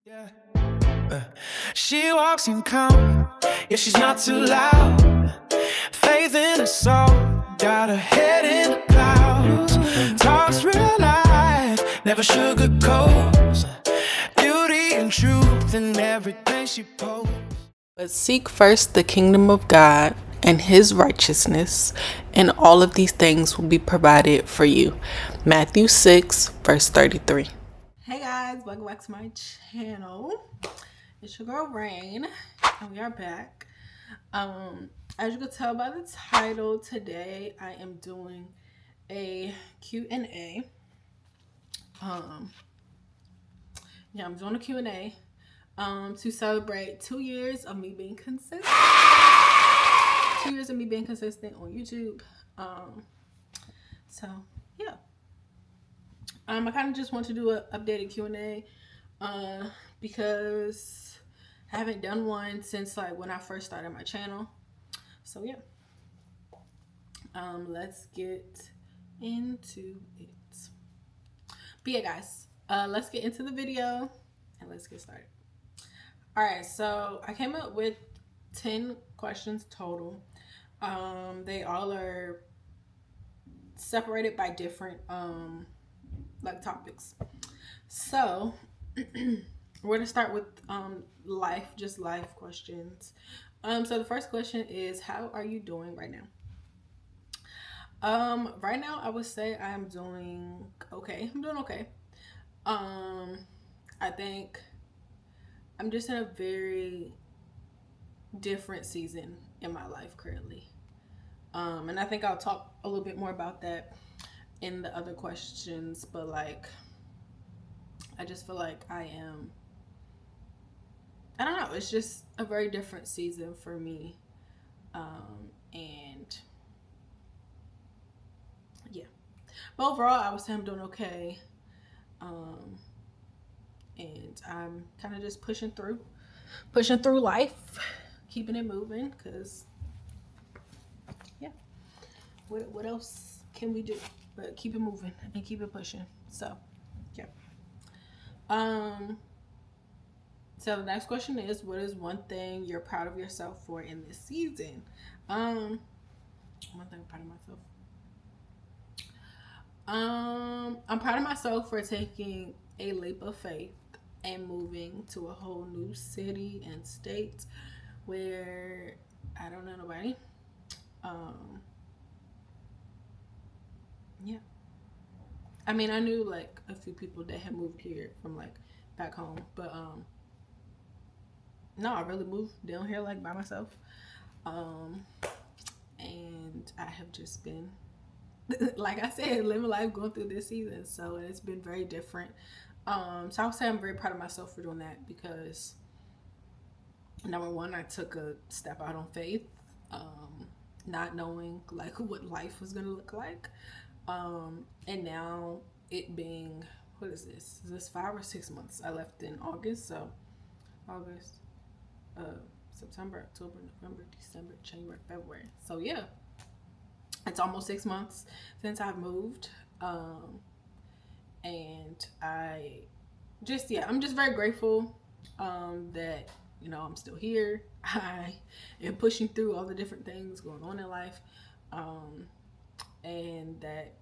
Yeah. She walks in calm, yeah, she's not too loud. Faith in her soul, got her head in the clouds. Talks real life, never sugarcoats. Beauty and truth in everything she posts. But seek first the kingdom of God and his righteousness, and all of these things will be provided for you. Matthew 6, verse 33. Hey guys, welcome back to my channel. It's your girl Rayne, and we are back. As you can tell by the title, today I am doing a Q&A. I'm doing a Q&A to celebrate 2 years of me being consistent. 2 years of me being consistent on YouTube. So yeah. I kind of just want to do an updated Q&A because I haven't done one since like when I first started my channel. So yeah. Let's get into it. But yeah, guys, let's get into the video and let's get started. All right, so I came up with 10 questions total. They all are separated by different like topics. So we're gonna start with life questions. So the first question is, how are you doing right now? Right now I would say I'm doing okay. I'm doing okay. I think I'm just in a very different season in my life currently. And I think I'll talk a little bit more about that in the other questions, but like I just feel like I don't know, it's just a very different season for me. And yeah. But overall, I would say I'm doing okay. And I'm kind of just pushing through life, keeping it moving, because yeah, what else can we do but keep it moving and keep it pushing? So yeah. So the next question is, what is one thing you're proud of yourself for in this season? One thing I'm proud of myself. I'm proud of myself for taking a leap of faith and moving to a whole new city and state where I don't know nobody. Yeah. I mean, I knew like a few people that had moved here from like back home, but no, I really moved down here like by myself. And I have just been like I said, living life, going through this season. So it's been very different. So I would say I'm very proud of myself for doing that because number one, I took a step out on faith, not knowing like what life was gonna look like. And now it being, what is this? Is this 5 or 6 months? I left in August, so August, September, October, November, December, January, February. So yeah, it's almost 6 months since I've moved. And I'm just very grateful that, you know, I'm still here. I am pushing through all the different things going on in life. And that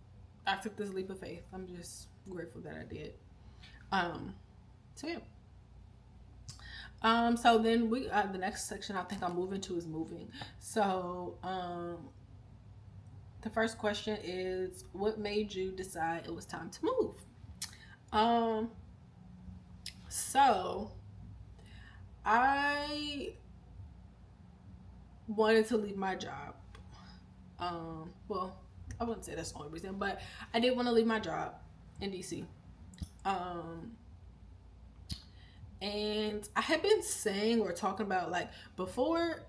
I took this leap of faith. I'm just grateful that I did. So yeah. So then the next section I think I'm moving to is moving. So the first question is, what made you decide it was time to move? So I wanted to leave my job. Well, I wouldn't say that's the only reason, but I did want to leave my job in DC. And I had been saying or talking about like before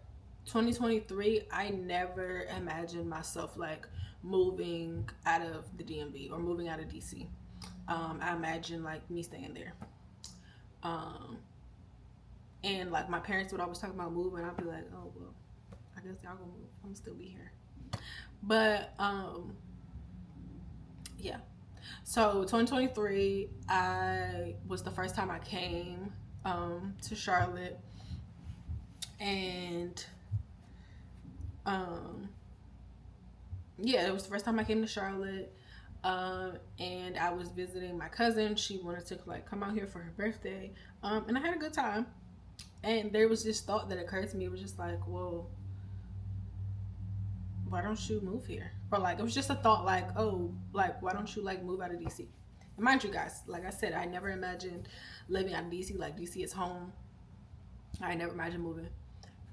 2023, I never imagined myself like moving out of the DMV or moving out of DC. I imagined like me staying there. And like my parents would always talk about moving. I'd be like, oh well, I guess y'all gonna move. I'm gonna still be here. But yeah. So 2023, I was the first time I came to Charlotte. And yeah, it was the first time I came to Charlotte. And I was visiting my cousin. She wanted to like come out here for her birthday. And I had a good time. And there was this thought that occurred to me. It was just like, well, why don't you move here? Or like, it was just a thought like, oh, like, why don't you like move out of DC? And mind you guys, like I said, I never imagined living out of DC. Like DC is home. I never imagined moving.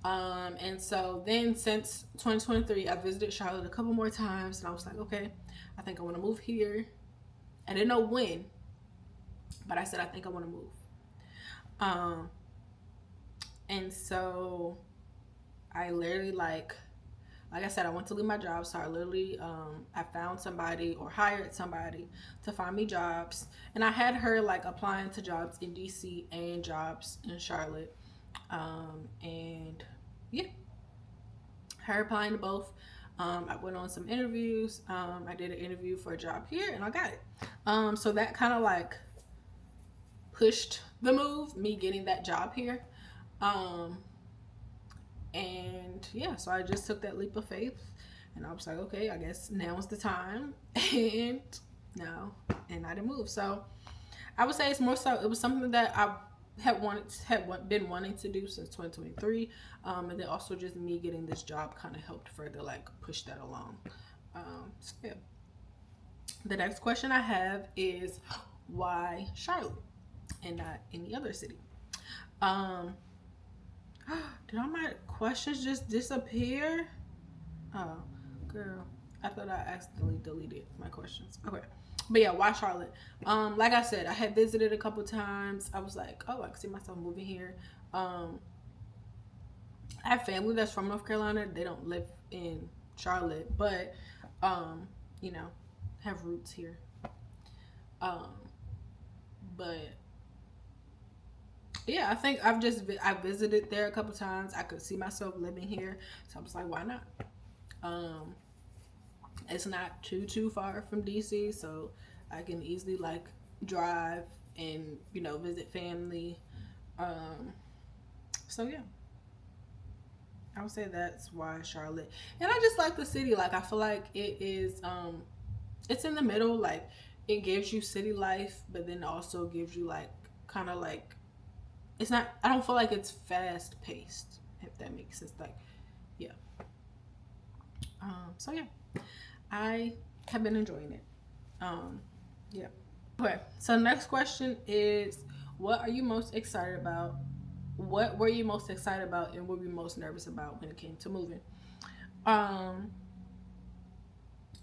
And so then since 2023, I visited Charlotte a couple more times, and I was like, okay, I think I want to move here. I didn't know when, but I said, I think I want to move. And so I literally like I said, I went to leave my job. So I literally, I found somebody or hired somebody to find me jobs. And I had her like applying to jobs in DC and jobs in Charlotte. And yeah, her applying to both. I went on some interviews. I did an interview for a job here and I got it. So that kind of like pushed the move, me getting that job here. And yeah, so I just took that leap of faith and I was like, okay, I guess now is the time. And I didn't move. So I would say it's more so, it was something that I had been wanting to do since 2023. And then also just me getting this job kind of helped further like push that along. So yeah. The next question I have is, why Charlotte and not any other city? Did all my questions just disappear? Oh, girl. I thought I accidentally deleted my questions. Okay. But yeah, why Charlotte? Like I said, I had visited a couple times. I was like, oh, I can see myself moving here. I have family that's from North Carolina. They don't live in Charlotte, but you know, have roots here. But yeah, I think I visited there a couple times. I could see myself living here, so I was like, why not? It's not too far from DC, so I can easily like drive and visit family. So yeah, I would say that's why Charlotte. And I just like the city. Like I feel like it is it's in the middle. Like it gives you city life, but then also gives you like kind of like, it's not, I don't feel like it's fast paced, if that makes sense. Like, yeah. So yeah, I have been enjoying it. Yeah. Okay. So the next question is, what are you most excited about? What were you most excited about, and what were you most nervous about when it came to moving?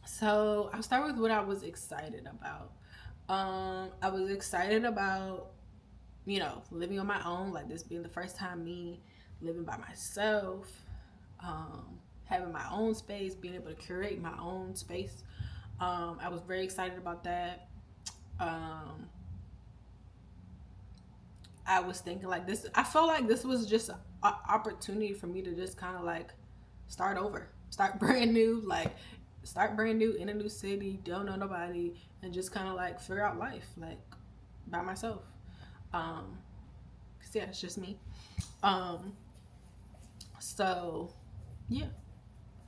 So I'll start with what I was excited about. I was excited about living on my own, like this being the first time me living by myself, having my own space, being able to curate my own space. I was very excited about that. I was thinking like this, I felt like this was just an opportunity for me to just kind of like start over, start brand new in a new city, don't know nobody, and just kind of like figure out life like by myself. Cause yeah, it's just me. So yeah,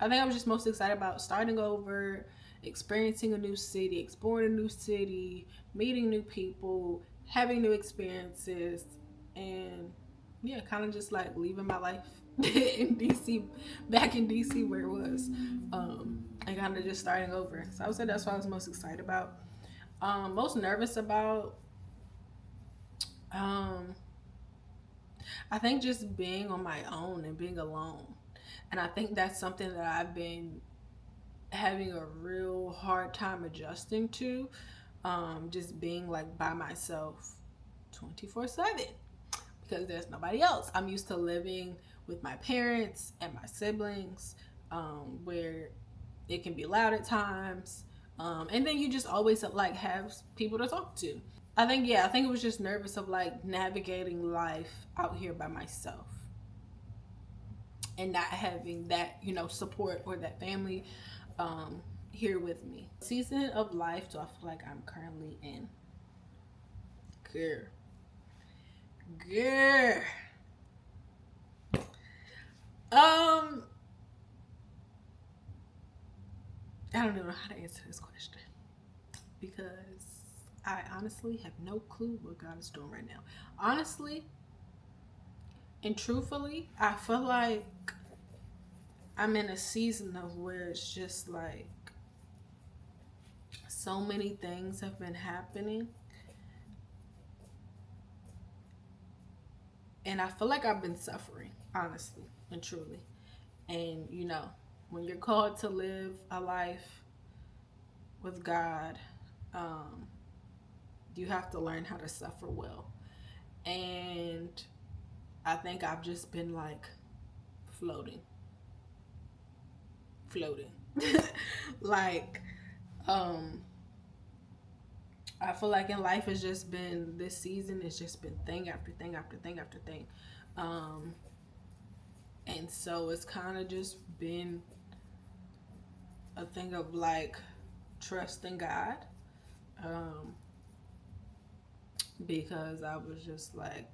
I think I was just most excited about starting over, experiencing a new city, exploring a new city, meeting new people, having new experiences, and yeah, kind of just like leaving my life in DC, back in DC where it was, and kind of just starting over. So I would say that's what I was most excited about. Most nervous about, I think just being on my own and being alone. And I think that's something that I've been having a real hard time adjusting to. Just being like by myself 24/7 because there's nobody else. I'm used to living with my parents and my siblings, where it can be loud at times. And then you just always like have people to talk to. I think it was just nervous of like navigating life out here by myself and not having that, support or that family here with me. Season of life do I feel like I'm currently in? Girl. I don't even know how to answer this question because I honestly have no clue what God is doing right now. Honestly and truthfully, I feel like I'm in a season of where it's just like so many things have been happening. And I feel like I've been suffering, honestly and truly. And you know, when you're called to live a life with God, um, you have to learn how to suffer well. And I think I've just been like floating. Like, I feel like in life it's just been this season, it's just been thing after thing after thing after thing. Um, and so it's kind of just been a thing of like trusting God. Um, because I was just like,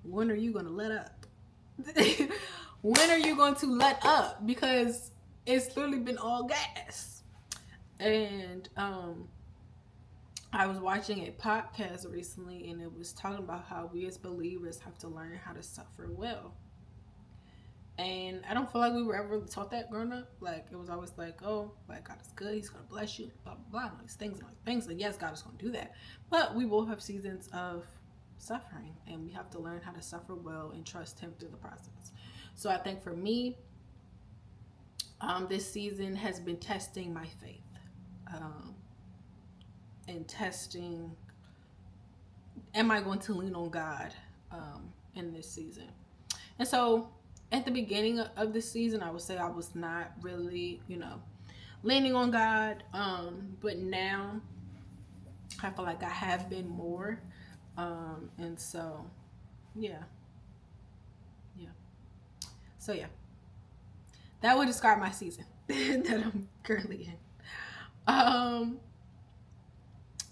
when are you going to let up? When are you going to let up? Because it's literally been all gas. And I was watching a podcast recently and it was talking about how we as believers have to learn how to suffer well. And I don't feel like we were ever really taught that growing up. Like, it was always like, oh, like, God is good, he's going to bless you, blah, blah, blah, and all these things and all these things. And yes, God is going to do that. But we will have seasons of suffering, and we have to learn how to suffer well and trust him through the process. So I think for me, this season has been testing my faith, and testing, am I going to lean on God in this season? And so at the beginning of this season, I would say I was not really, leaning on God. But now I feel like I have been more. And so, yeah. Yeah. So, yeah. That would describe my season that I'm currently in.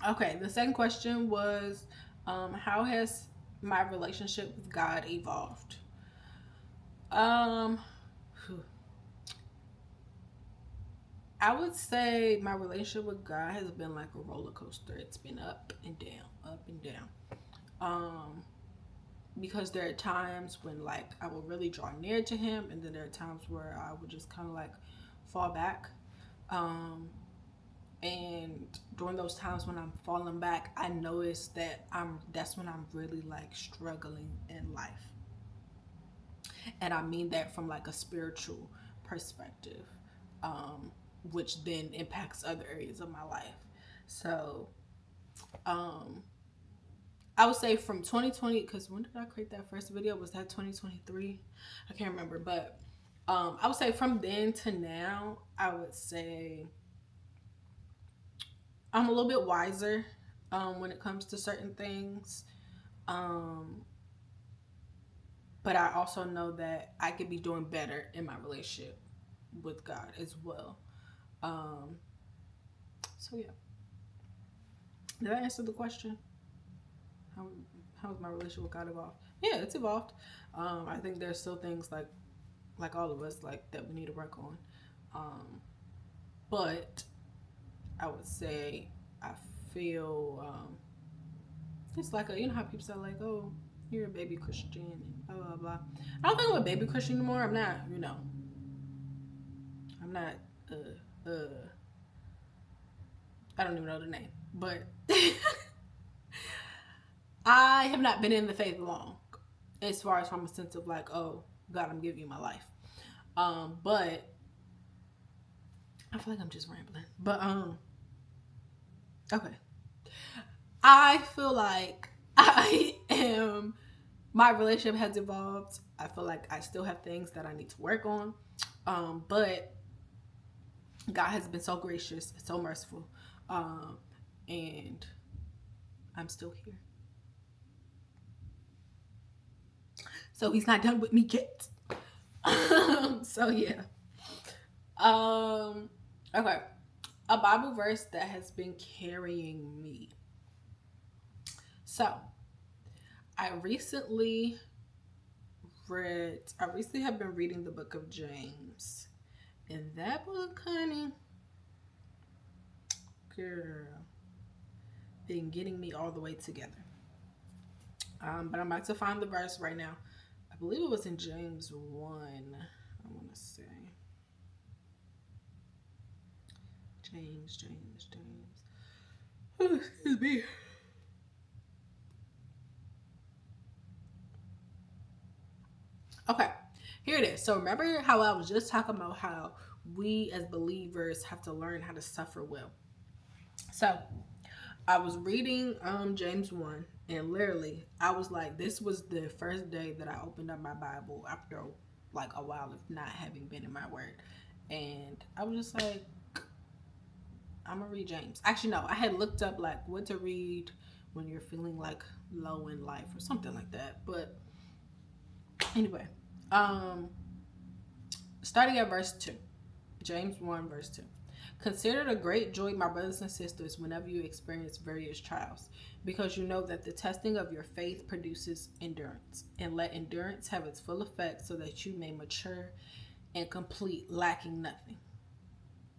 Okay, the second question was, how has my relationship with God evolved? I would say my relationship with God has been like a roller coaster. It's been up and down, up and down. Because there are times when like I will really draw near to him, and then there are times where I would just kind of like fall back. And during those times when I'm falling back, I notice that that's when I'm really like struggling in life. And I mean that from like a spiritual perspective, which then impacts other areas of my life. So I would say from 2020, because when did I create that first video? Was that 2023? I can't remember. But I would say from then to now, I would say I'm a little bit wiser when it comes to certain things. But I also know that I could be doing better in my relationship with God as well. So yeah. Did I answer the question? How's my relationship with God evolved? Yeah, it's evolved. I think there's still things like all of us like that we need to work on. But I would say I feel it's like you know how people say like, oh, you're a baby Christian and blah blah blah. I don't think I'm a baby Christian anymore. I'm not, I'm not I don't even know the name, but I have not been in the faith long, as far as from a sense of like, oh God, I'm giving you my life. But I feel like I'm just rambling. But okay. I feel like my relationship has evolved. I feel like I still have things that I need to work on. But God has been so gracious, so merciful. And I'm still here. So he's not done with me yet. So yeah. Okay. A Bible verse that has been carrying me. So I recently have been reading the book of James. And that book, honey, girl, been getting me all the way together. But I'm about to find the verse right now. I believe it was in James 1. I want to say. James. Oh, excuse me. Okay, here it is. So remember how I was just talking about how we as believers have to learn how to suffer well. So I was reading James 1, and literally I was like, this was the first day that I opened up my Bible after like a while of not having been in my word. And I was just like, I'm gonna read James. Actually, no, I had looked up like what to read when you're feeling like low in life or something like that. But anyway, starting at verse 2, James 1 verse 2. Consider it a great joy, my brothers and sisters, whenever you experience various trials, because you know that the testing of your faith produces endurance. And let endurance have its full effect, so that you may mature and complete, lacking nothing.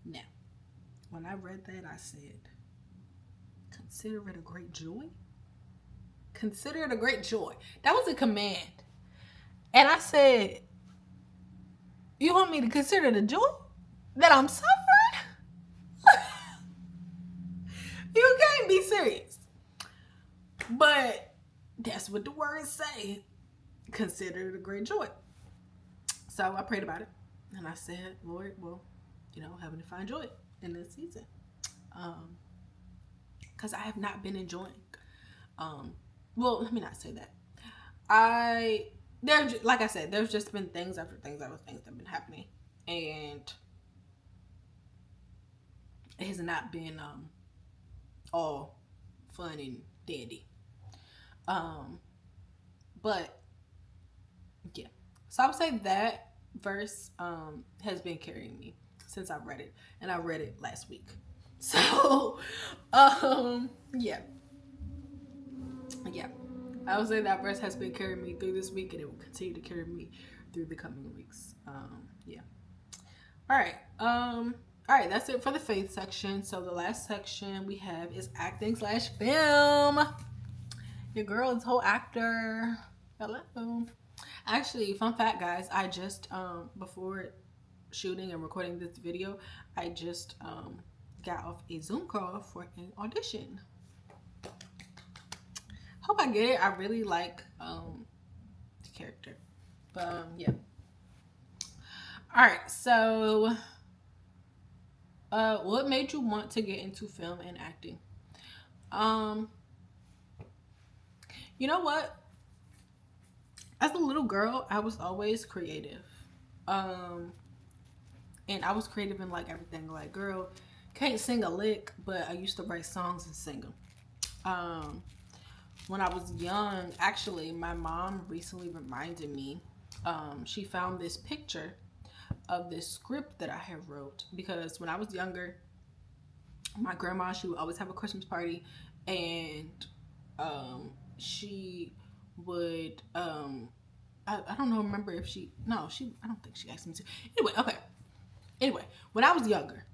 Now, when I read that, I said, consider it a great joy? Consider it a great joy. That was a command. And I said, you want me to consider the joy that I'm suffering? You can't be serious. But that's what the words say. Consider it a great joy. So I prayed about it. And I said, Lord, well, help me to find joy in this season. Because I have not been enjoying. Well, let me not say that. Like I said, there's just been things after things that have been happening. And it has not been all fun and dandy. But yeah. So I would say that verse has been carrying me since I've read it. And I read it last week. So yeah. I would say that verse has been carrying me through this week, and it will continue to carry me through the coming weeks. Yeah. All right, that's it for the faith section. So the last section we have is acting/film. Your girl is a whole actor. Hello. Actually, fun fact, guys, I just before shooting and recording this video, I just got off a Zoom call for an audition. Hope I get it. I really like the character. But yeah. Alright, so what made you want to get into film and acting? You know what? As a little girl, I was always creative. And I was creative in like everything. Like, girl, can't sing a lick, but I used to write songs and sing them. When I was young, actually, my mom recently reminded me, she found this picture of this script that I had wrote, because when I was younger, my grandma, she would always have a Christmas party, and she would, I don't know, remember if I don't think she asked me to. Anyway, when I was younger,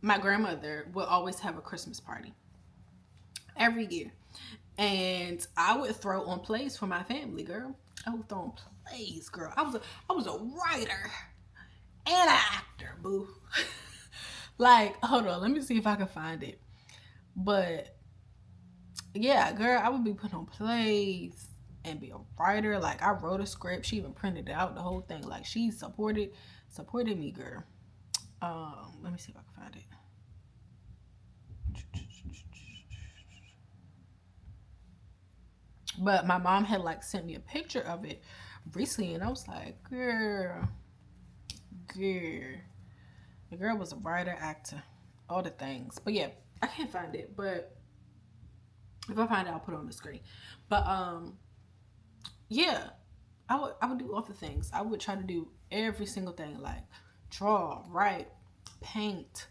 my grandmother would always have a Christmas party every year. And I would throw on plays for my family, girl. I would throw on plays, girl. I was a writer and an actor, boo. Like, hold on, let me see if I can find it. But yeah, girl, I would be putting on plays and be a writer. Like, I wrote a script. She even printed it out, the whole thing. Like, she supported me, girl. Let me see if I can find it. But my mom had like sent me a picture of it recently, and I was like, girl. The girl was a writer, actor, all the things. But yeah, I can't find it. But if I find it, I'll put it on the screen. But yeah, I would do all the things. I would try to do every single thing, like draw, write, paint,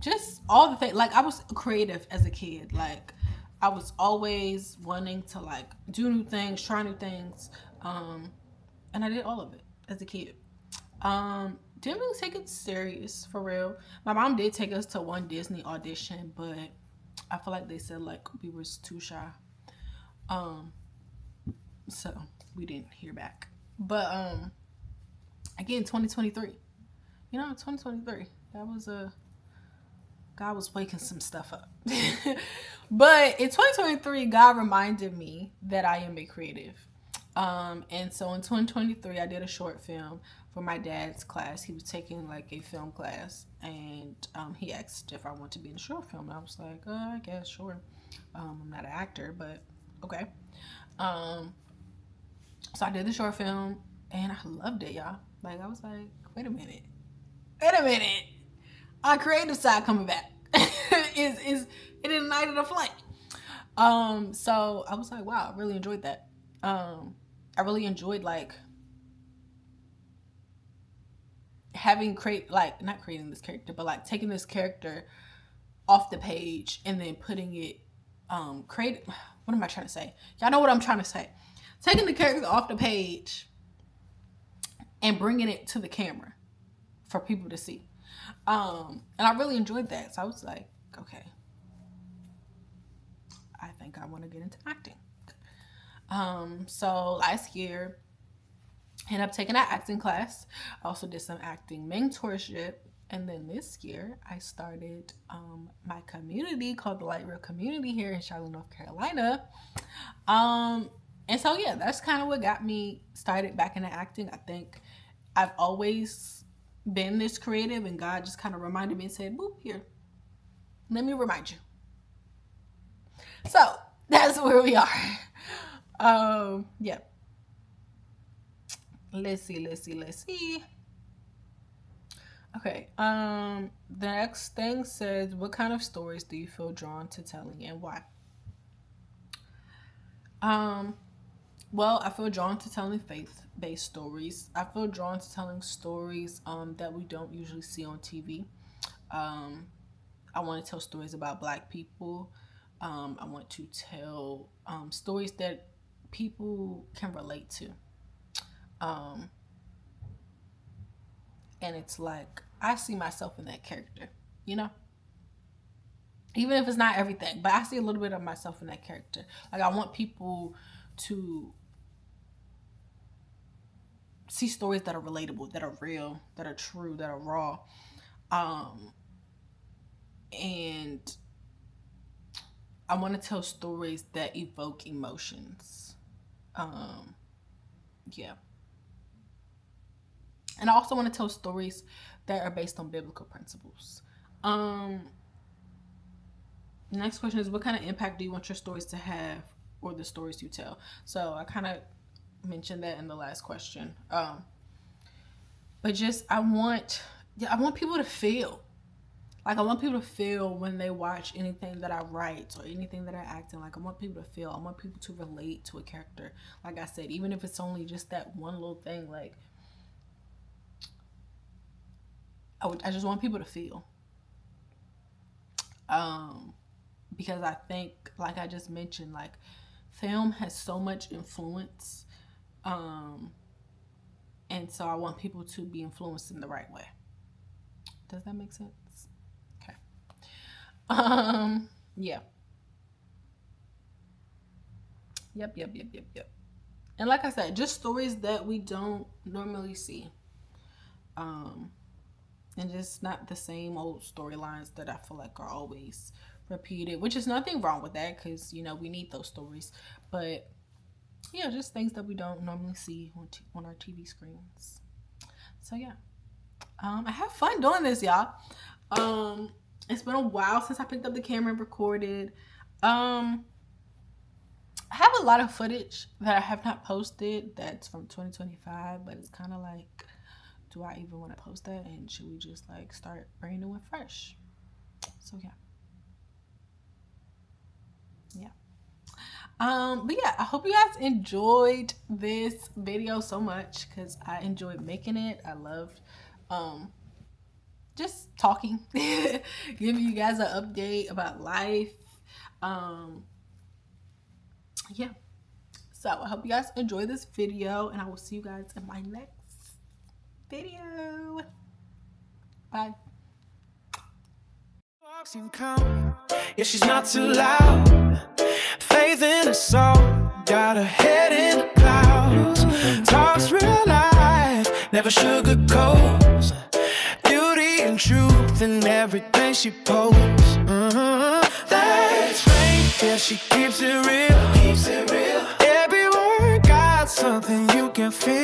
just all the things. Like, I was creative as a kid. Like, I was always wanting to like do new things, try new things, and I did all of it as a kid. Didn't really take it serious for real. My mom did take us to one Disney audition, but I feel like they said like we were too shy, so we didn't hear back. But again, 2023, 2023, that was God was waking some stuff up. But in 2023, God reminded me that I am a creative. And so in 2023, I did a short film for my dad's class. He was taking like a film class, and he asked if I want to be in a short film. And I was like, I guess, sure. I'm not an actor, but okay. So I did the short film, and I loved it, y'all. Like, I was like, wait a minute. Our creative side coming back. It ignited a flame. So I was like, wow, I really enjoyed that. I really enjoyed like not creating this character, but like taking this character off the page and then putting it, what am I trying to say? Y'all know what I'm trying to say. Taking the character off the page and bringing it to the camera for people to see. And I really enjoyed that. So I was like, okay, I think I want to get into acting. So last year, I ended up taking an acting class. I also did some acting mentorship. And then this year, I started my community called the Light Real Community here in Charlotte, North Carolina. And so, yeah, that's kind of what got me started back into acting. I think I've always been this creative, and God just kind of reminded me and said, boop, here, let me remind you. So that's where we are. Yeah. Let's see. Okay. The next thing says, what kind of stories do you feel drawn to telling and why? Well, I feel drawn to telling faith-based stories. I feel drawn to telling stories that we don't usually see on TV. I want to tell stories about Black people. I want to tell stories that people can relate to. And it's like, I see myself in that character, Even if it's not everything, but I see a little bit of myself in that character. Like, I want people to see stories that are relatable, that are real, that are true, that are raw. And I want to tell stories that evoke emotions. Yeah. And I also want to tell stories that are based on biblical principles. The next question is, what kind of impact do you want your stories to have, or the stories you tell? So I kind of mentioned that in the last question. But just, I want people to feel. Like, I want people to feel when they watch anything that I write or anything that I act in. Like, I want people to feel. I want people to relate to a character. Like I said, even if it's only just that one little thing, like, I just want people to feel. Because I think, like I just mentioned, like, film has so much influence. And so I want people to be influenced in the right way. Does that make sense? Okay. Yeah. Yep. And like I said, just stories that we don't normally see. And just not the same old storylines that I feel like are always repeated, which is nothing wrong with that, because, we need those stories. But yeah, just things that we don't normally see on our TV screens. So yeah, I have fun doing this, y'all. It's been a while since I picked up the camera and recorded. I have a lot of footage that I have not posted that's from 2025, but it's kind of like, do I even want to post that? And should we just like start brand new and fresh? So yeah. But yeah, I hope you guys enjoyed this video so much, because I enjoyed making it. I loved just talking, giving you guys an update about life. Yeah. So I hope you guys enjoy this video, and I will see you guys in my next video. Bye. Walks and come, yeah, she's not too loud. Faith in her soul, got her head in the clouds. Talks real life, never sugarcoats. Beauty and truth in everything she posts. That's right, yeah, she keeps it real. Every word got something you can feel.